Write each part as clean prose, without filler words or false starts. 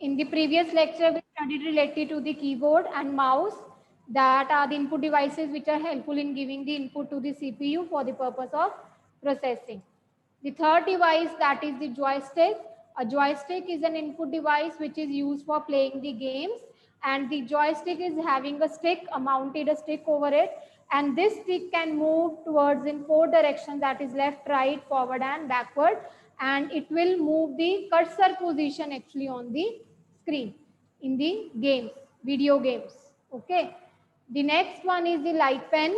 In the previous lecture, we studied related to the keyboard and mouse, that are the input devices which are helpful in giving the input to the CPU for the purpose of processing. The third device, that is the joystick. A joystick is an input device which is used for playing the games, and the joystick is having a stick, a mounted a stick over it, and this stick can move towards in four directions, that is left, right, forward and backward, and it will move the cursor position actually on the screen in the games, video games. Okay. The next one is the light pen.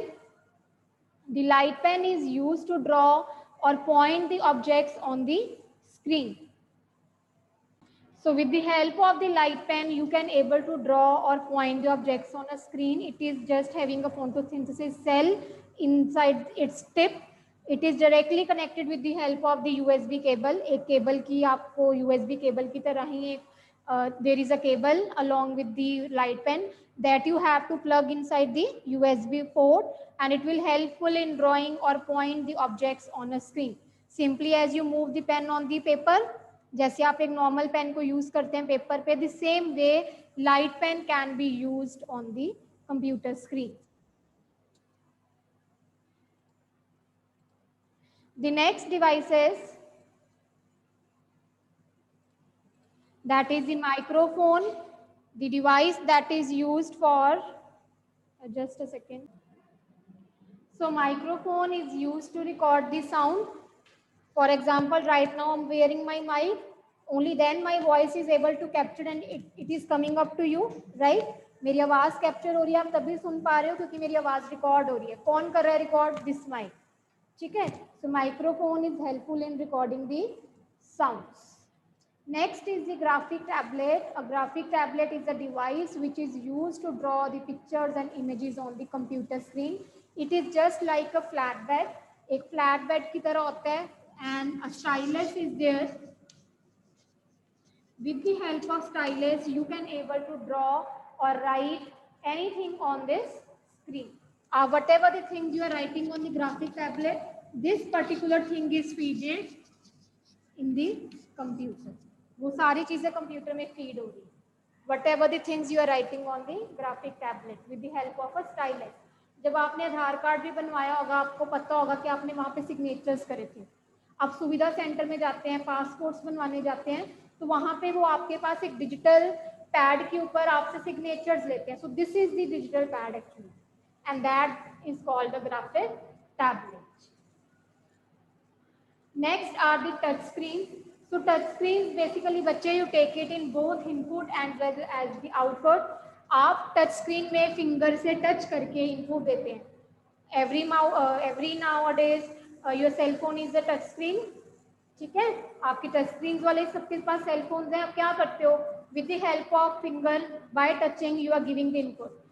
The light pen is used to draw or point the objects on the screen. So with the help of the light pen, you can able to draw or point the objects on a screen. It is just having a photosynthesis cell inside its tip. It is directly connected with the help of the USB cable. एक cable की आपको USB cable की तरह ही एक there is a cable along with the light pen that you have to plug inside the USB port, and it will helpful in drawing or point the objects on a screen. Simply as you move the pen on the paper, जैसे आप एक normal pen को use करते हैं paper पे, the same way light pen can be used on the computer screen. The next device is that is the microphone, the device that is used for just a second. So microphone is used to record the sound. For example, right now I'm wearing my mic. Only then my voice is able to capture and it is coming up to you, right? मेरी आवाज capture हो रही है, आप तभी सुन पा रहे हो क्योंकि मेरी आवाज रिकॉर्ड हो रही है. कौन कर रहा है रिकॉर्ड? This mic. ठीक है. So microphone is helpful in recording the sounds. Next is the graphic tablet. A graphic tablet is a device which is used to draw the pictures and images on the computer screen. It is just like a flatbed. एक flatbed की तरह होता है, and a stylus is there. With the help of stylus, you can able to draw or write anything on this screen. Whatever the things you are writing on the graphic tablet, this particular thing is feeded in the computer. वो सारी चीजें computer में feed हो रही है. Whatever the things you are writing on the graphic tablet with the help of a stylus. जब आपने आधार card भी बनवाया होगा, आपको पता होगा कि आपने वहाँ पे सिग्नेचर्स करे थे. आप सुविधा सेंटर में जाते हैं, पासपोर्ट्स बनवाने जाते हैं, तो वहाँ पे वो आपके पास एक डिजिटल पैड के ऊपर आपसे सिग्नेचर्स लेते हैं. सो this is the digital pad actually, and that is called the graphic tablet. Next are the touch screen. So touch screens basically बच्चे you take it in both input and as the output. आप touch screen में finger से touch करके input देते हैं. Every nowadays your cell phone is a touch screen. ठीक है. आपके टच स्क्रीन वाले सबके पास सेल फोन हैं. आप क्या करते हो? With the help of finger by touching you are giving the input.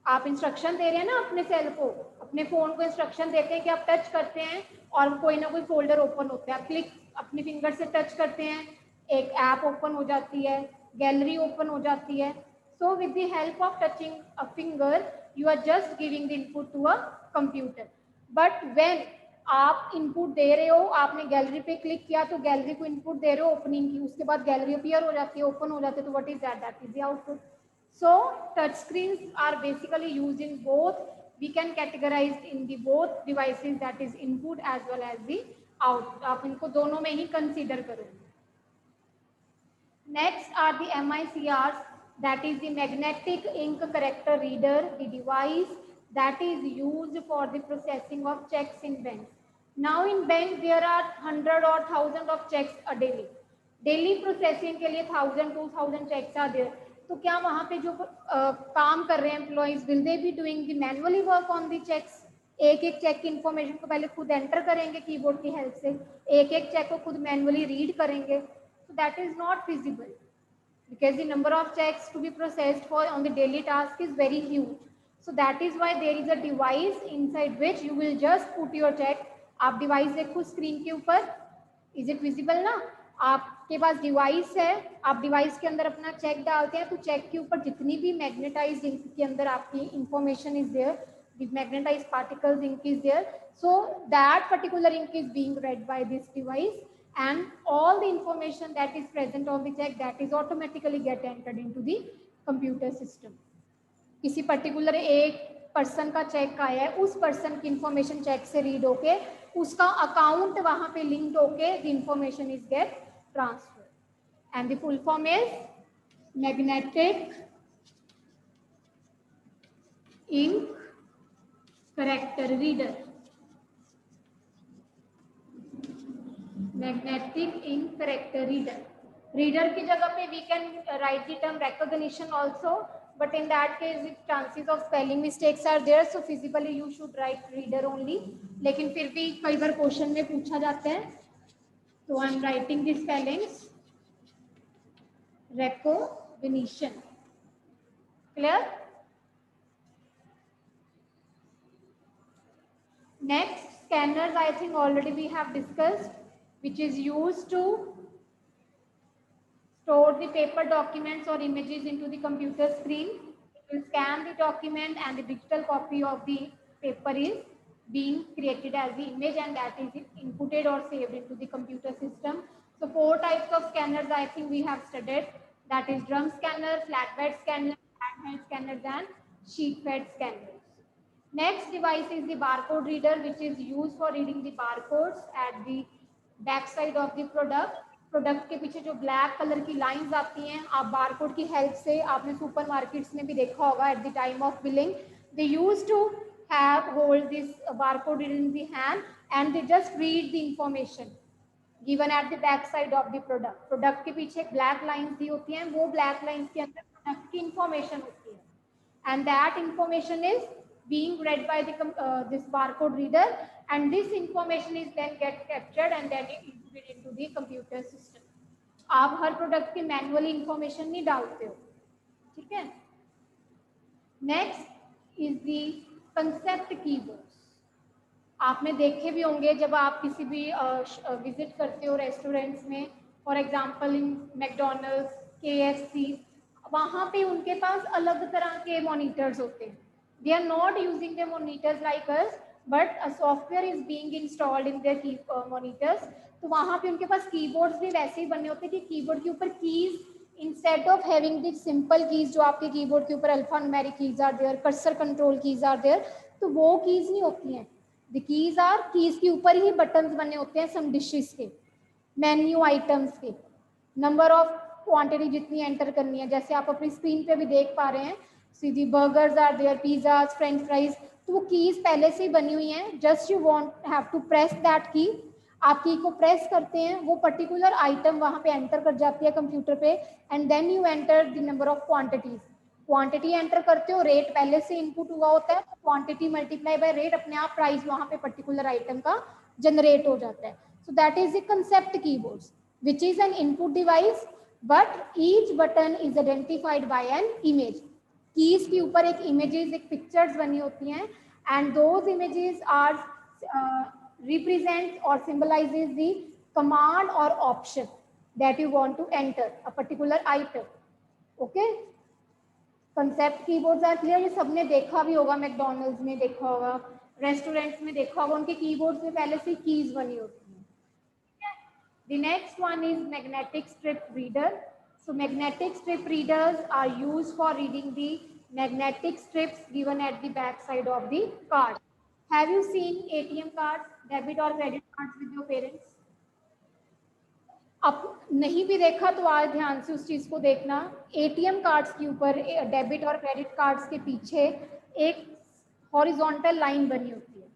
आप इंस्ट्रक्शन दे रहे हैं ना अपने सेल को, अपने फोन को इंस्ट्रक्शन देते हैं कि आप टच करते हैं और कोई ना कोई फोल्डर ओपन होता है. आप क्लिक अपने फिंगर से टच करते हैं, एक ऐप ओपन हो जाती है, गैलरी ओपन हो जाती है. So with the help of touching a finger you are just giving the input to a computer. But when आप इनपुट दे रहे हो, आपने गैलरी पे क्लिक किया तो गैलरी को इनपुट दे रहे हो ओपनिंग की, उसके बाद गैलरी अपीयर हो जाती है, ओपन हो जाती है, तो what is that? That is the output. So touch screens are basically used in both. We can categorize in the both devices, that is input as well as the out. आप इनको दोनों में ही consider करो. Next are the MICRs, that is the magnetic ink character reader, the device that is used for the processing of checks in banks. Now in bank there are 100 or 1000 of checks a daily. Daily processing के लिए 1000 2000 checks are there. तो क्या वहाँ पे जो काम कर रहे हैं employees, will they be doing the manually work on the checks? एक एक चेक की इन्फॉर्मेशन को पहले खुद एंटर करेंगे कीबोर्ड की हेल्प से, एक एक चेक को खुद मैनुअली रीड करेंगे. सो that is not feasible because the number of checks to be processed for on the daily task is very huge. So that is why there is a device inside which you will just put your check. आप device देखो screen के ऊपर, is it visible ना? आपके पास device है, आप device के अंदर अपना चेक डालते हैं, तो चेक के ऊपर जितनी भी मैग्नेटाइज्ड इंक के अंदर आपकी information is there, the magnetized particles ink is there. So that particular ink is being read by this device, and all the information that is present on the check, that is automatically get entered into the computer system. किसी particular एक person का check आया है, उस person की information check से read होके उसका अकाउंट वहां पे लिंक्ड होके the information is get transfer, and the full form is magnetic ink character reader. Magnetic ink character reader. Reader की जगह पे we can write the term recognition also, but in that case if chances of spelling mistakes are there, so physically you should write reader only. लेकिन फिर भी कई बार question में पूछा जाता है, तो I am writing the spellings recognition. Clear? Next, scanners I think already we have discussed, which is used to store the paper documents or images into the computer screen. It will scan the document and the digital copy of the paper is being created as the image, and that is inputted or saved into the computer system. So 4 types of scanners I think we have studied, that is drum scanner, flatbed scanner, handheld scanners and sheet fed scanners. Next device is the barcode reader, which is used for reading the barcodes at the back side of the product. Product के पीछे जो black colour की lines आती हैं, आप barcode की help से, आपने सुपरमार्केट्स में भी देखा होगा, at the time of billing they use to have hold this barcode in the hand and they just read the information given at the back side of the product. Product के पीछे black lines दी होती हैं, वो black lines के अंदर product की information होती है, and that information is being read by this barcode reader, and this information is then get captured and then inputted into the computer system. आप हर प्रोडक्ट के मैनुअली इंफॉर्मेशन नहीं डालते हो, ठीक है. Next is the concept keywords. आपने देखे भी होंगे जब आप किसी भी विजिट करते हो रेस्टोरेंट्स में, for example in McDonald's, KFC, वहाँ पे उनके पास अलग तरह के मॉनिटर्स होते हैं. They are not using the monitors like us, but a software is being installed in their monitors. तो वहाँ पे उनके पास कीबोर्ड्स भी वैसे ही बने होते हैं कि कीबोर्ड के ऊपर keys, instead of having the simple keys जो आपके कीबोर्ड के ऊपर alpha numeric keys are there, cursor control keys are there, तो वो कीज नहीं होती हैं. द कीज आर, कीज के ऊपर ही बटन्स बने होते हैं सम डिशेस के, मेन्यू आइटम्स के, नंबर ऑफ क्वांटिटी जितनी एंटर करनी है, जैसे आप अपनी स्क्रीन पे भी देख पा रहे हैं, सीधी burgers are there, pizzas, French fries, तो वो कीज पहले से ही बनी हुई हैं. Just you want have to press that key. आप की को प्रेस करते हैं, वो पर्टिकुलर आइटम वहाँ पे एंटर कर जाती है कंप्यूटर पे, and then you enter the number of quantities. Quantity enter करते हो, रेट पहले से इनपुट हुआ होता है, क्वांटिटी मल्टीप्लाई बाय रेट, अपने आप प्राइस वहाँ पे पर्टिकुलर आइटम का जनरेट हो जाता है. So that is the concept keyboards, which is an input device, but each button is identified by an image. Keys के ऊपर एक इमेजेस, एक पिक्चर्स बनी होती हैं, and those images are represent और सिंबलाइजेस द कमांड और option that you want to enter a particular item. Okay, concept keyboards are clear. ये सबने देखा भी होगा, मैकडोनल्ड्स में देखा होगा, रेस्टोरेंट्स में देखा होगा, उनके कीबोर्ड्स में पहले से कीज बनी होती हैं. The next one is magnetic strip reader. So magnetic strip readers are used for reading the magnetic strips given at the back side of the card. Have you seen ATM cards, debit or credit cards with your parents? अब नहीं भी देखा तो आज ध्यान से उस चीज को देखना. ATM कार्ड्स के ऊपर, डेबिट और क्रेडिट कार्ड्स के पीछे एक हॉरिजॉन्टल लाइन बनी होती है,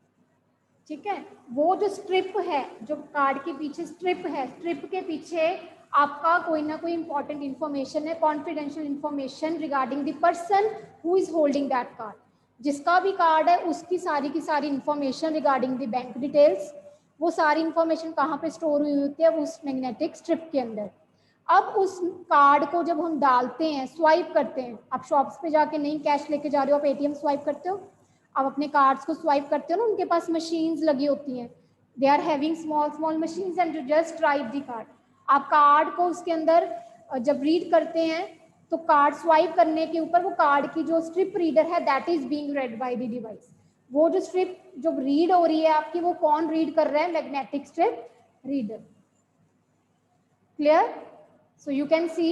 ठीक है. वो जो स्ट्रिप है, जो कार्ड के पीछे स्ट्रिप है, स्ट्रिप के पीछे आपका कोई ना कोई इंपॉर्टेंट इंफॉर्मेशन है, confidential information regarding the person who is holding that card. जिसका भी कार्ड है उसकी सारी की सारी information regarding the bank details, वो सारी इंफॉर्मेशन कहाँ पे स्टोर हुई होती है, उस मैग्नेटिक स्ट्रिप के अंदर. अब उस कार्ड को जब हम डालते हैं, स्वाइप करते हैं, आप शॉप्स पे जाके नहीं कैश लेके जा रहे हो, आप ATM स्वाइप करते हो, आप अपने कार्ड्स को स्वाइप करते हो ना, उनके पास मशीन्स लगी होती हैं, they are having small small machines and you just write the card. आप कार्ड को उसके अंदर जब रीड करते हैं तो कार्ड स्वाइप करने के ऊपर वो कार्ड की जो स्ट्रिप रीडर है that is being read by the device. वो जो स्ट्रिप जो रीड हो रही है आपकी, वो कौन रीड कर रहा है? Magnetic strip reader. Clear? So you can see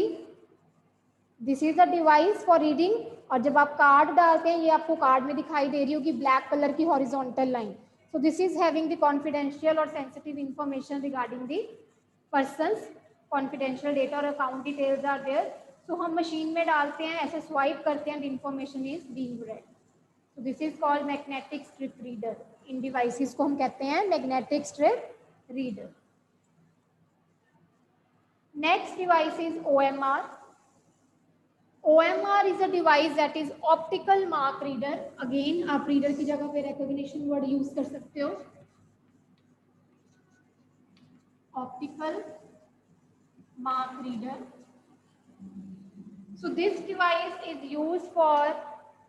this is a device for reading, और जब आप कार्ड डालते हैं, ये आपको कार्ड में दिखाई दे रही होगी ब्लैक कलर की horizontal line. So this is having the confidential और sensitive information regarding the persons, confidential data और account details are there. So हम मशीन में डालते हैं, ऐसे स्वाइप करते हैं, the information is being read. So this is called magnetic strip reader. इन डिवाइसेस को हम कहते हैं magnetic strip reader. Next device is OMR. OMR is a device that is optical mark reader. Again, आप reader की जगह पे recognition word use कर सकते हो. Optical mark reader. So this device is used for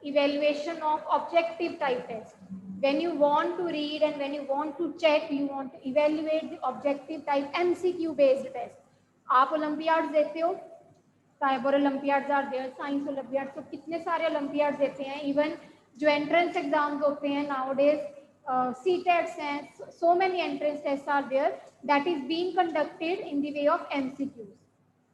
evaluation of objective type test. When you want to read and when you want to check, you want to evaluate the objective type MCQ based test. आप olympiad देते हो, cyber olympiads are there, science olympiads, तो कितने सारे Olympiads देते हैं. Even जो entrance exams होते हैं नाउडेज, CTETs हैं, so many entrance test are there that is being conducted in the way of MCQs.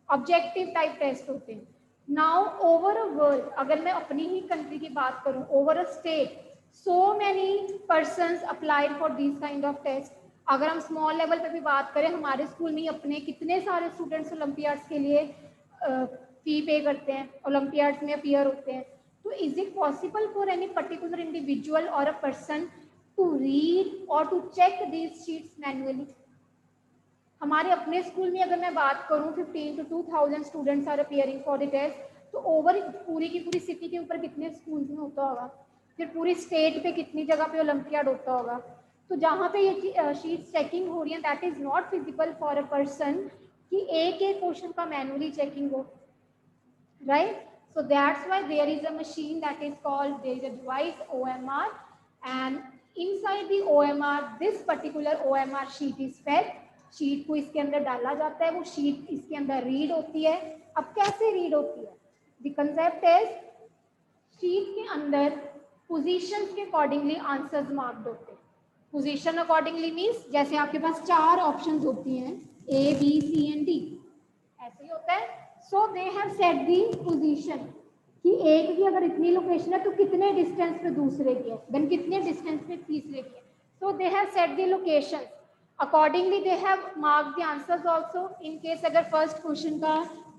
Objective type test होते हैं. नाउ ओवर अ वर्ल्ड, अगर मैं अपनी ही कंट्री की बात करूं, over a state, so many persons applied for this kind of test. अगर हम स्मॉल लेवल पे भी बात करें, हमारे स्कूल में अपने कितने सारे स्टूडेंट्स ओलंपियाड्स के लिए फी पे करते हैं, ओलंपियाड्स में अपीयर होते हैं. तो is it possible for any particular individual और अ पर्सन टू रीड और to check these sheets manually? हमारे अपने स्कूल में अगर मैं बात करूं, 15 to 2000 students are appearing for the test. तो ओवर पूरी की पूरी सिटी के ऊपर कितने स्कूल्स में होता होगा, फिर पूरी स्टेट पे कितनी जगह पे ओलंपियाड होता होगा. तो जहाँ पे ये शीट्स चेकिंग हो रही है, that is not feasible for a person कि एक एक क्वेश्चन का मैनुअली चेकिंग हो, right? So that's why there is a machine that is called, there is a device OMR, and inside the OMR this particular OMR sheet is fed. Sheet को इसके अंदर डाला जाता है, वो शीट इसके अंदर रीड होती है. अब कैसे रीड होती है? द कंसेप्ट इज शीट के अंदर पोजीशंस के अकॉर्डिंगली आंसर्स मार्क्ड होते हैं. पोजीशन अकॉर्डिंगली मीन्स जैसे आपके पास 4 ऑप्शंस होती हैं, A, B, C and D, ऐसे ही होता है. So they have set the position कि एक की अगर इतनी लोकेशन है तो कितने डिस्टेंस पे दूसरे की है, देन कितने डिस्टेंस पे तीसरे की है. So they have set the location, accordingly they have mark the answers also. In case अगर फर्स्ट क्वेश्चन का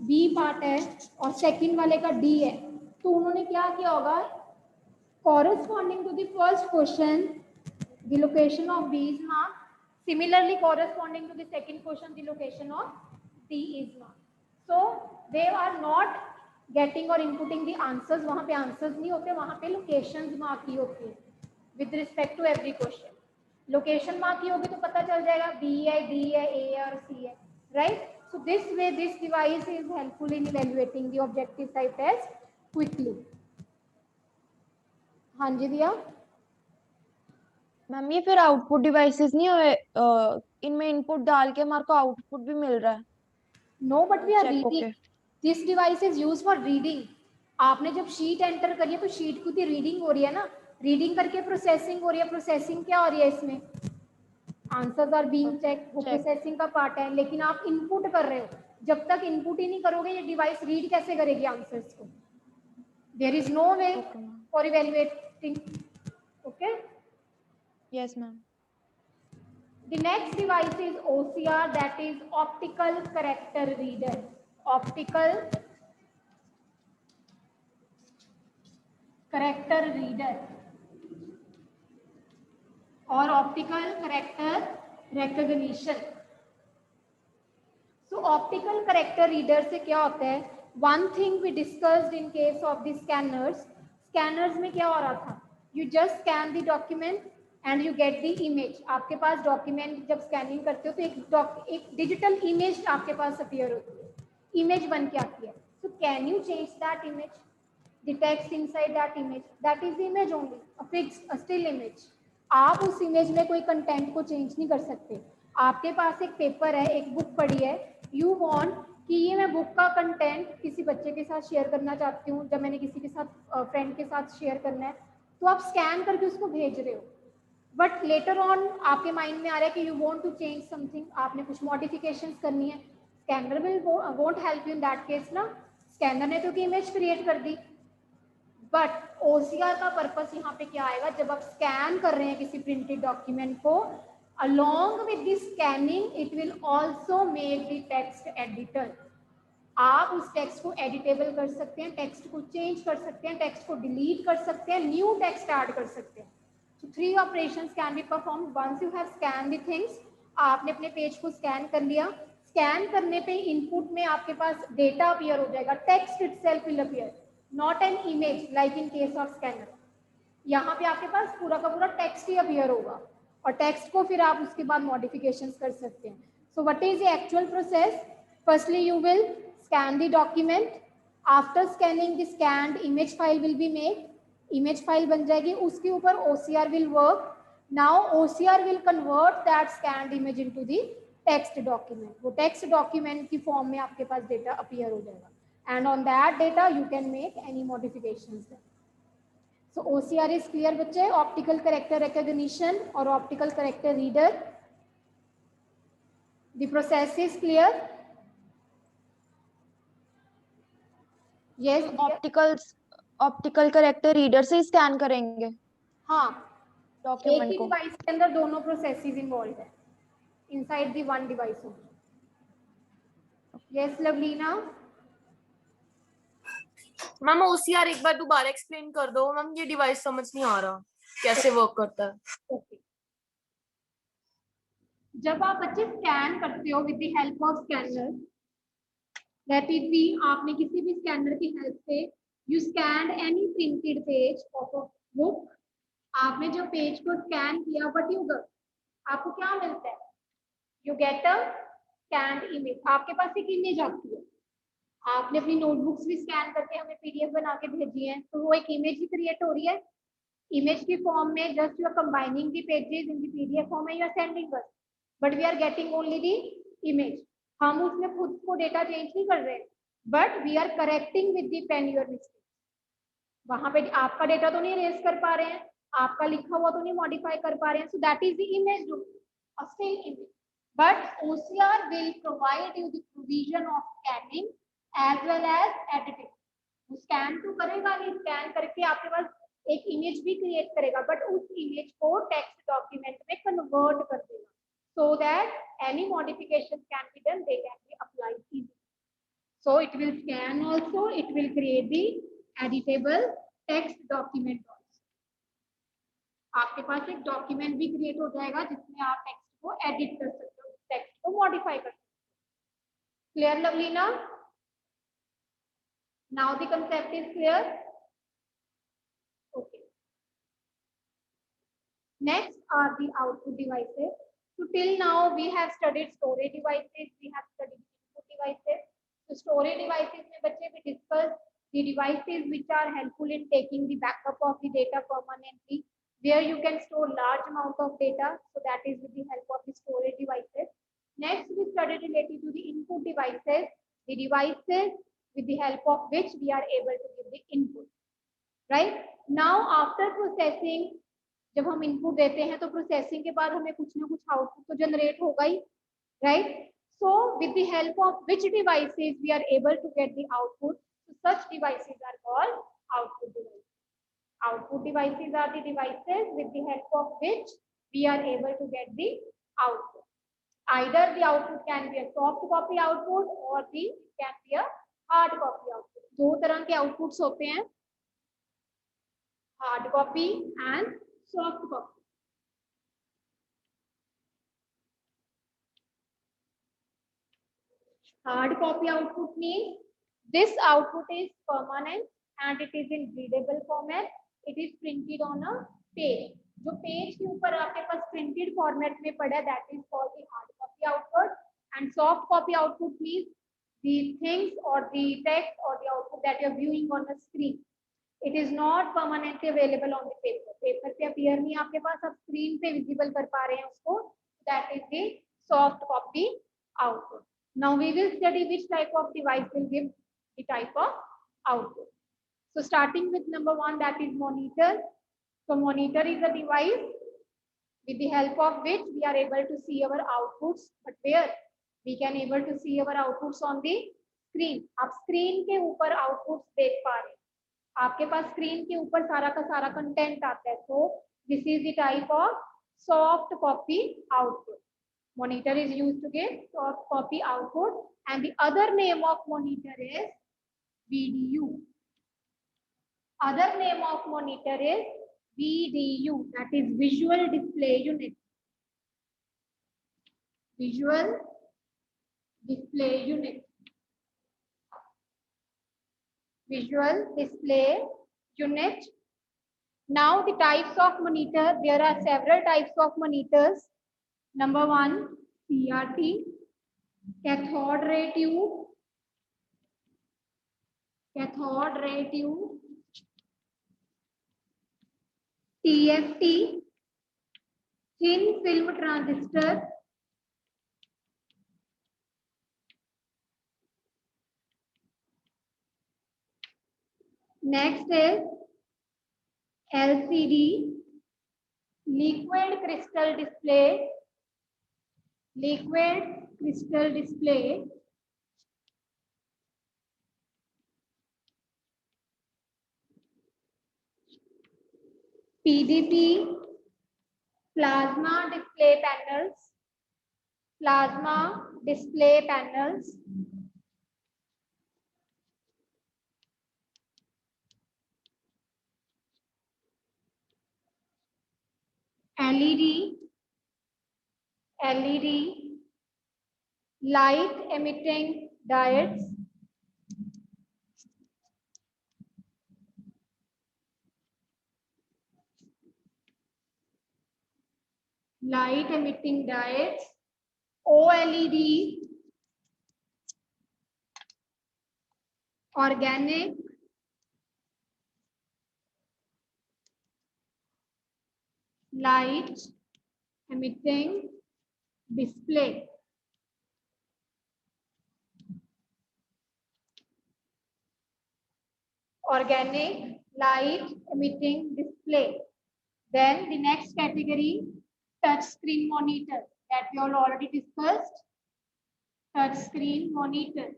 B पार्ट है और सेकंड वाले का D है, तो उन्होंने क्या किया होगा, corresponding to the first question the location of B is marked, similarly corresponding to the second question the location of D is marked. So they are not getting or inputting the answers, वहाँ पे answers नहीं होते, वहाँ पे locations mark की होती है with respect to every question. Location mark की होगी तो पता चल जाएगा B है, D है, A है और C है, right? So this way this device is helpful in evaluating the objective type test quickly. हाँ जी दिया. मैम ये फिर आउटपुट डिवाइसेस नहीं हुए, इनमें इनपुट डाल के हमारे को आउटपुट भी मिल रहा है? No, but we are reading. This device is use for reading. आपने जब शीट एंटर करी है तो शीट की तो रीडिंग हो रही है ना, रीडिंग करके प्रोसेसिंग हो रही है. प्रोसेसिंग क्या हो रही है इसमें? आंसर्स आर बीइंग चेक, वो प्रोसेसिंग का पार्ट है. लेकिन आप इनपुट कर रहे हो, जब तक इनपुट ही नहीं करोगे ये डिवाइस रीड कैसे करेगी आंसर्स को? There is no way for evaluating. Okay, yes ma'am. The next device is OCR, that is optical character reader. Optical character reader or optical character recognition. So optical character reader से क्या होता है? One thing we discussed in case of the scanners. Scanners में क्या हो रहा था? You just scan the document and you get the image. आपके पास डॉक्यूमेंट जब स्कैनिंग करते हो तो एक डिजिटल इमेज आपके पास अपीयर होती है, इमेज बन के आती है. So can you change that image? The text inside that image, that is the image only, a fixed, a still image. आप उस इमेज में कोई कंटेंट को चेंज नहीं कर सकते. आपके पास एक पेपर है, एक बुक पड़ी है, यू वांट कि ये मैं बुक का कंटेंट किसी बच्चे के साथ शेयर करना चाहती हूँ, जब मैंने किसी के साथ फ्रेंड के साथ शेयर करना है, तो आप स्कैन करके उसको भेज रहे हो. बट लेटर ऑन आपके माइंड में आ रहा है कि you want to change something, आपने कुछ मॉडिफिकेशंस करनी है. Scanner will won't help you in that case ना, स्कैनर ने तो की इमेज क्रिएट कर दी। बट OCR का पर्पस यहाँ पे क्या आएगा, जब आप स्कैन कर रहे हैं किसी प्रिंटेड डॉक्यूमेंट को, along with the scanning it will also make the text editor। आप उस टेक्स्ट को एडिटेबल कर सकते हैं, टेक्स्ट को चेंज कर सकते हैं, टेक्स्ट को डिलीट कर सकते हैं, न्यू टेक्स्ट ऐड कर सकते हैं। So 3 operations can be performed once you have scanned the things। आपने अपने पेज को स्कैन कर लिया, स्कैन करने पे इनपुट में आपके पास डेटा अपीयर हो जाएगा, text itself will appear, not an image like in case of scanner. यहाँ पे आपके पास पूरा का पूरा टेक्स्ट ही अपीयर होगा और टेक्स्ट को फिर आप उसके बाद मॉडिफिकेशंस कर सकते हैं। So what is the actual process, firstly you will scan the document, after scanning the scanned image file will be made, image file बन जाएगी, उसके ऊपर OCR will work। now OCR will convert that scanned image into the text document। वो text document की form में आपके पास data appear हो जाएगा and on that data you can make any modifications there। so OCR is clear बच्चे, optical character recognition और optical character reader, the process is clear। yes optical character reader से scan करेंगे हाँ, एक document ही को। Device के अंदर दोनों प्रोसेसेस इन्वॉल्व है inside the one device. Yes Lovlina. Ma'am OCR एक बार दोबारा एक्सप्लेन कर दो मैम, ये डिवाइस समझ नहीं आ रहा कैसे वर्क करता है। ओके, जब आप बच्चे स्कैन करते हो with the help of scanner, that is भी आपने किसी भी स्कैनर की हेल्प से you scan any printed page of a book, आपने जो पेज को स्कैन किया बट यू गेट, आपको क्या मिलता है, you get a scanned image, आपके पास एक इमेज आती है। आपने अपनी नोटबुक्स भी स्कैन करके हमें PDF बना के भेजी है, तो वो एक इमेज ही क्रिएट हो रही है, इमेज की फॉर्म में, just you are combining the pages in the PDF form and you are sending बस, but we are getting only the image. हम उसमें खुद को डेटा चेंज नहीं कर रहे, but we are correcting with the pen your mistake. वहां पे आपका डेटा तो नहीं इरेज कर पा रहे हैं, आपका लिखा हुआ तो नहीं मॉडिफाई कर पा रहे हैं, सो that is the image, a still image, but OCR will provide you the provision of scanning as well as editing। वो स्कैन तो करेगा नहीं, स्कैन करके आपके पास एक इमेज भी क्रिएट करेगा, बट उस इमेज को टेक्स्ट डॉक्यूमेंट में कन्वर्ट कर देगा, so that any modifications can be done, they can be applied easily। so it will scan also, it will create the editable text document also। आपके पास एक document भी create हो जाएगा जिसमें आप टेक्स्ट को एडिट कर सकते हो, टेक्स्ट को मॉडिफाई कर सकते हो। Clear Lovlina? Now the concept is clear? Okay. Next are the output devices। So till now we have studied storage devices, we have studied input devices। So storage devices में बच्चे we discuss the devices which are helpful in taking the backup of the data permanently, where you can store large amount of data, so that is with the help of the storage devices। Next we studied related to the input devices, the devices with the help of which we are able to give the input, right? Now after processing, जब हम input देते हैं तो processing के बाद हमें कुछ ना कुछ आउटपुट तो जनरेट होगा ही, right? So with the help of which devices we are able to get the output, so such devices are called output devices. Output devices are the devices with the help of which we are able to get the output. Either the output can be a soft copy output or the can be a hard copy output। दो तरह के outputs होते हैं, hard copy and soft copy. Hard copy output means this output is permanent and it is in readable format, it is printed on a page। जो page के ऊपर आपके पास printed format में पड़ा है, that is called the hard copy output. And soft copy output means the things or the text or the output that you are viewing on the screen, it is not permanently available on the paper। Paper पे appear नहीं आपके पास, आप screen पे visible कर पा रहे हैं उसको, that is the soft copy output। Now we will study which type of device will give the type of output। So starting with number 1, that is monitor। So monitor is a device with the help of which we are able to see our outputs, but where? We can able to see our outputs on the screen. आप screen के ऊपर outputs देख पा रहे हैं. आपके पास screen के ऊपर सारा का सारा content आता है. So this is the type of soft copy output. Monitor is used to give soft copy output, and the other name of monitor is VDU. Other name of monitor is VDU, that is visual display unit. Visual display unit. Visual display unit. Now the types of monitor, there are several types of monitors. Number one, CRT, cathode ray tube, cathode ray tube, TFT, thin film transistor, next is LCD, liquid crystal display, liquid crystal display, PDP, plasma display panels, plasma display panels, LED, LED, light emitting diodes, light emitting diodes, OLED, organic, light emitting display. Organic light emitting display. Then the next category, touch screen monitor, that we all already discussed. Touch screen monitors.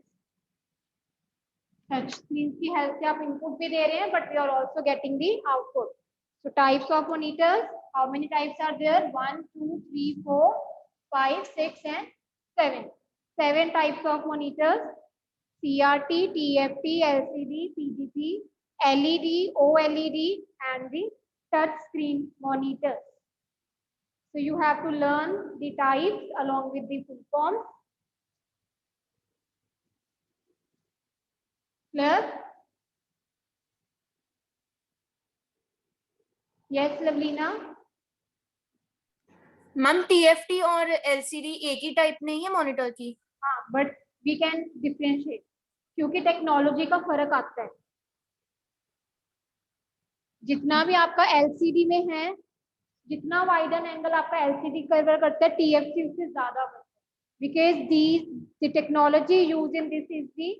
Touch screen की help से आप input भी दे रहे हैं, but we are also getting the output. So types of monitors, how many types are there? 1, 2, 3, 4, 5, 6, and 7. 7 types of monitors: CRT, TFT, LCD, PDP, LED, OLED, and the touch screen monitors. So you have to learn the types along with the full forms. Clear? Yes, Lavlina? Ma'am TFT और LCD एक ही type नहीं है monitor की? हाँ, but we can differentiate क्योंकि technology का फर्क आता है. जितना भी आपका LCD में है, जितना वाइडन एंगल आपका LCD कवर करता है, TFT उससे ज्यादा करता है. Because the technology used in this is the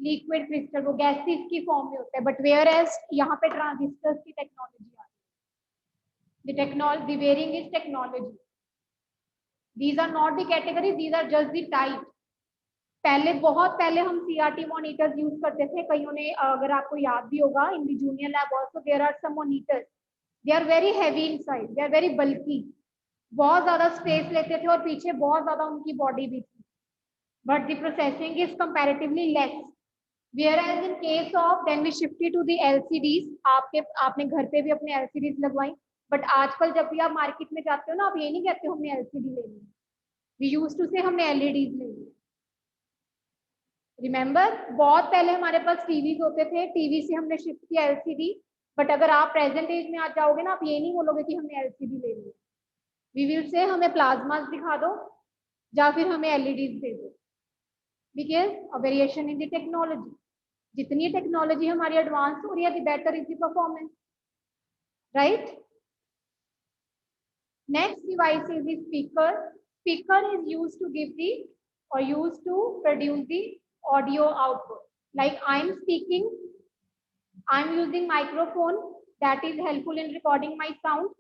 liquid crystal, वो gases की फॉर्म में होता है, but whereas यहाँ पे ट्रांजिस्टर्स की टेक्नोलॉजी आ रही है. The varying is technology. These are not the categories, these are just the type. पहले बहुत पहले हम CRT मॉनिटर्स यूज करते थे. कईयों ने, अगर आपको याद भी होगा, in the junior lab also there are some monitors. They are very heavy in size, they are very bulky. बहुत ज्यादा स्पेस लेते थे और पीछे बहुत ज्यादा उनकी बॉडी भी थी. But the processing is comparatively less. Whereas in case of then we shifted to the LCDs. आपने घर पे भी अपने LCDs लगवाई, बट आजकल जब भी आप मार्केट में जाते हो ना, आप ये नहीं कहते हो हमने LCD लेनी है. We used to say हमने LEDs लेनी है. रिमेंबर, बहुत पहले हमारे पास टीवीज होते थे, टीवी से हमने शिफ्ट किया LCD. बट अगर आप प्रेजेंट एज में आ जाओगे ना, आप ये नहीं बोलोगे कि हमने LCD लेनी है. वी विल से हमें प्लाज्मास दिखा दो या फिर हमें LEDs दे दो. Because a variation in the technology. जितनी टेक्नोलॉजी हमारी एडवांस हो रही है, the better is the performance. Right? Next device is the speaker. Speaker is used to give the or used to produce the audio output. Like I'm speaking, I'm using microphone that is helpful in recording my sound,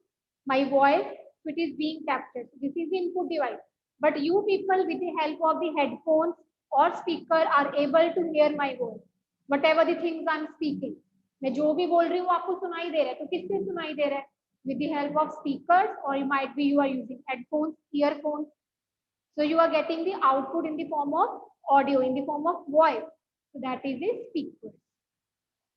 my voice, which is being captured. This is the input device. but you people with the help of the headphones or speaker are able to hear my voice, whatever the things I'm speaking. मैं जो भी बोल रही हूँ आपको सुनाई दे रहा है, तो किससे सुनाई दे रहा है? With the help of speakers, or you might be you are using headphones, earphones. So you are getting the output in the form of audio, in the form of voice. So that is the speakers.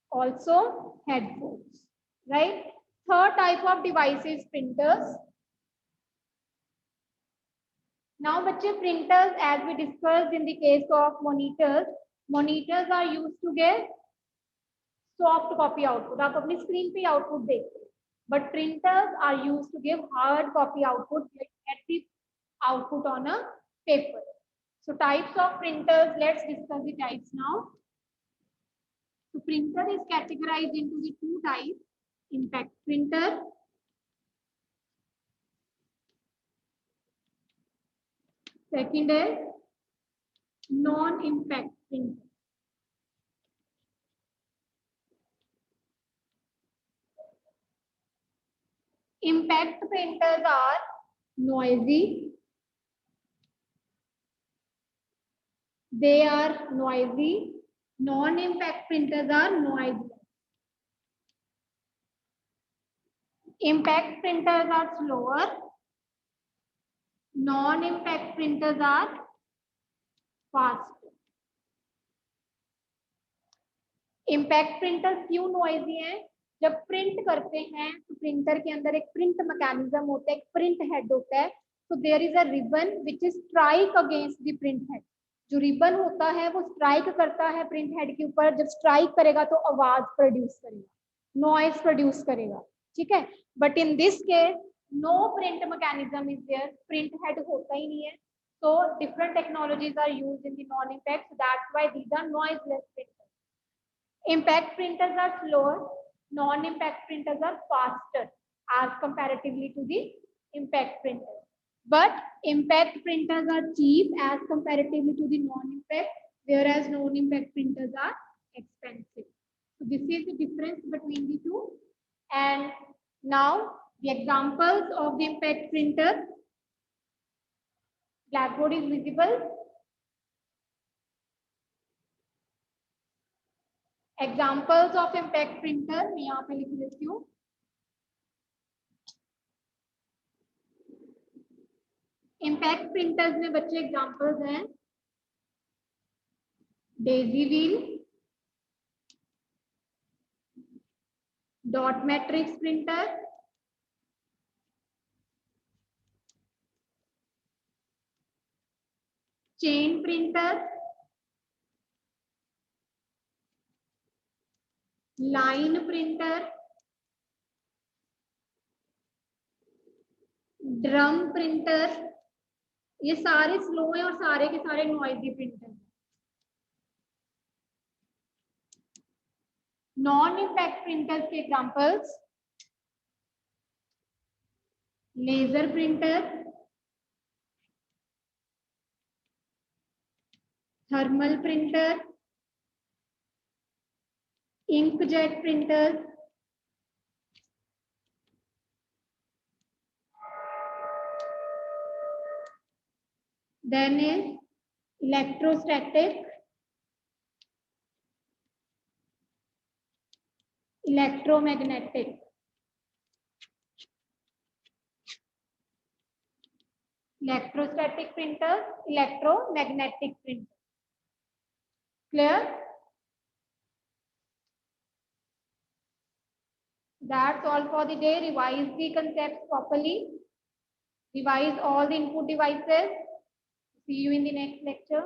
Also headphones, right? Third type of device is printers. Now, बच्चे, printers, as we discussed in the case of monitors, monitors are used to give soft copy output. आप अपनी screen पे output देखते हैं. But printers are used to give hard copy output, like get the output on a paper. So types of printers, let's discuss the types now. So printer is categorized into the two types: impact printer. Second is non-impact printer. Impact printers are noisy. They are noisy. Non-impact printers are noisy. Impact printers are slower. Non-impact printers are faster. Impact printer क्यों noisy है? जब print करते हैं तो printer के अंदर एक print mechanism होता है, एक प्रिंट हेड होता है. तो there is a ribbon which is strike against the print head. जो रिबन होता है वो स्ट्राइक करता है प्रिंट हेड के ऊपर. जब स्ट्राइक करेगा तो आवाज प्रोड्यूस करेगा, नॉइज प्रोड्यूस करेगा. ठीक है. But in this case no print mechanism is there. Print head होता ही नहीं है. So different technologies are used in the non-impact. So that's why these are noiseless printers. Impact printers are slower. Non-impact printers are faster as comparatively to the impact printers. But impact printers are cheap as comparatively to the non-impact, whereas non-impact printers are expensive. So this is the difference between the two. And now the examples of the impact printer. Blackboard is visible. Examples of impact printer मैं यहाँ पे लिख देती हूँ. Impact printers में बच्चे examples हैं daisy wheel, dot matrix printer, chain printer, line printer, drum printer. ये सारे स्लो हैं और सारे के सारे noisy printer. Non impact printers के examples laser printer, thermal printer, inkjet printer, then is electrostatic, electromagnetic. Electrostatic printer, electromagnetic printer. Clear? That's all for the day. Revise the concepts properly. Revise all the input devices. See you in the next lecture.